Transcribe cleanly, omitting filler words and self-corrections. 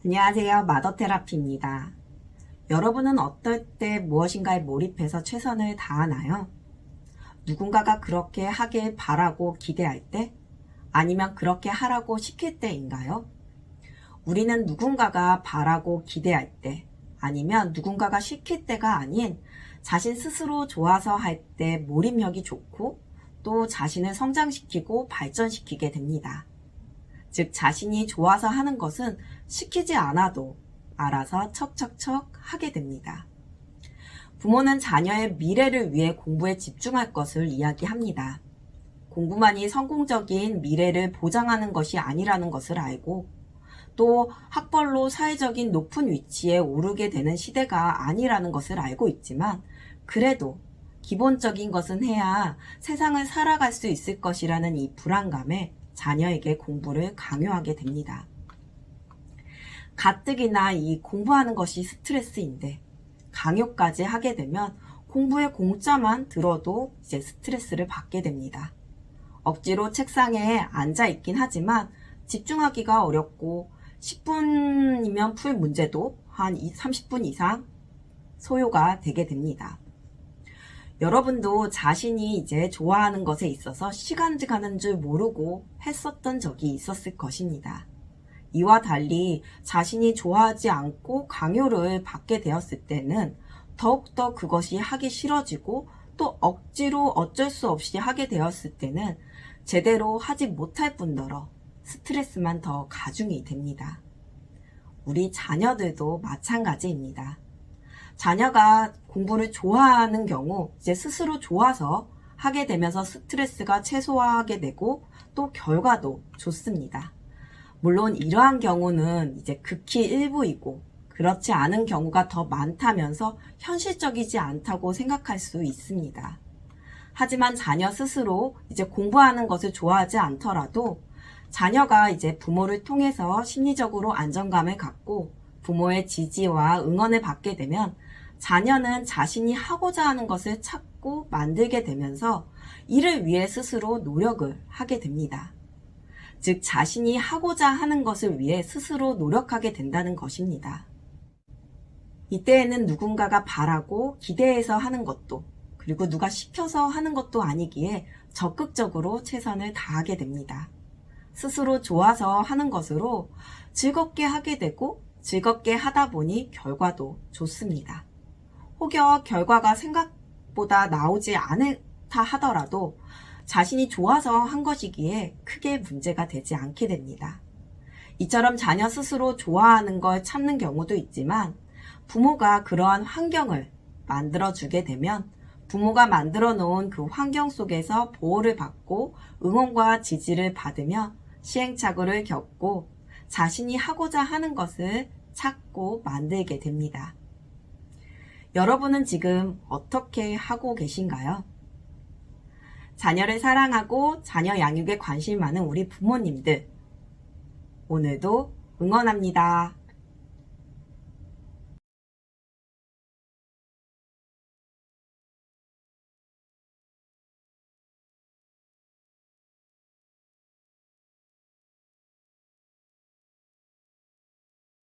안녕하세요. 마더테라피입니다. 여러분은 어떨 때 무엇인가에 몰입해서 최선을 다하나요? 누군가가 그렇게 하길 바라고 기대할 때? 아니면 그렇게 하라고 시킬 때인가요? 우리는 누군가가 바라고 기대할 때, 아니면 누군가가 시킬 때가 아닌 자신 스스로 좋아서 할 때 몰입력이 좋고 또 자신을 성장시키고 발전시키게 됩니다. 즉 자신이 좋아서 하는 것은 시키지 않아도 알아서 척척척 하게 됩니다. 부모는 자녀의 미래를 위해 공부에 집중할 것을 이야기합니다. 공부만이 성공적인 미래를 보장하는 것이 아니라는 것을 알고 또 학벌로 사회적인 높은 위치에 오르게 되는 시대가 아니라는 것을 알고 있지만 그래도 기본적인 것은 해야 세상을 살아갈 수 있을 것이라는 이 불안감에 자녀에게 공부를 강요하게 됩니다. 가뜩이나 이 공부하는 것이 스트레스인데 강요까지 하게 되면 공부에 공짜만 들어도 이제 스트레스를 받게 됩니다. 억지로 책상에 앉아 있긴 하지만 집중하기가 어렵고 10분이면 풀 문제도 한 30분 이상 소요가 되게 됩니다. 여러분도 자신이 이제 좋아하는 것에 있어서 시간 가는 줄 모르고 했었던 적이 있었을 것입니다. 이와 달리 자신이 좋아하지 않고 강요를 받게 되었을 때는 더욱더 그것이 하기 싫어지고 또 억지로 어쩔 수 없이 하게 되었을 때는 제대로 하지 못할 뿐더러 스트레스만 더 가중이 됩니다. 우리 자녀들도 마찬가지입니다. 자녀가 공부를 좋아하는 경우 이제 스스로 좋아서 하게 되면서 스트레스가 최소화하게 되고 또 결과도 좋습니다. 물론 이러한 경우는 이제 극히 일부이고 그렇지 않은 경우가 더 많다면서 현실적이지 않다고 생각할 수 있습니다. 하지만 자녀 스스로 이제 공부하는 것을 좋아하지 않더라도 자녀가 이제 부모를 통해서 심리적으로 안정감을 갖고 부모의 지지와 응원을 받게 되면 자녀는 자신이 하고자 하는 것을 찾고 만들게 되면서 이를 위해 스스로 노력을 하게 됩니다. 즉 자신이 하고자 하는 것을 위해 스스로 노력하게 된다는 것입니다. 이때에는 누군가가 바라고 기대해서 하는 것도 그리고 누가 시켜서 하는 것도 아니기에 적극적으로 최선을 다하게 됩니다. 스스로 좋아서 하는 것으로 즐겁게 하게 되고 즐겁게 하다 보니 결과도 좋습니다. 혹여 결과가 생각보다 나오지 않다 하더라도 자신이 좋아서 한 것이기에 크게 문제가 되지 않게 됩니다. 이처럼 자녀 스스로 좋아하는 걸 찾는 경우도 있지만 부모가 그러한 환경을 만들어주게 되면 부모가 만들어 놓은 그 환경 속에서 보호를 받고 응원과 지지를 받으며 시행착오를 겪고 자신이 하고자 하는 것을 찾고 만들게 됩니다. 여러분은 지금 어떻게 하고 계신가요? 자녀를 사랑하고 자녀 양육에 관심 많은 우리 부모님들, 오늘도 응원합니다.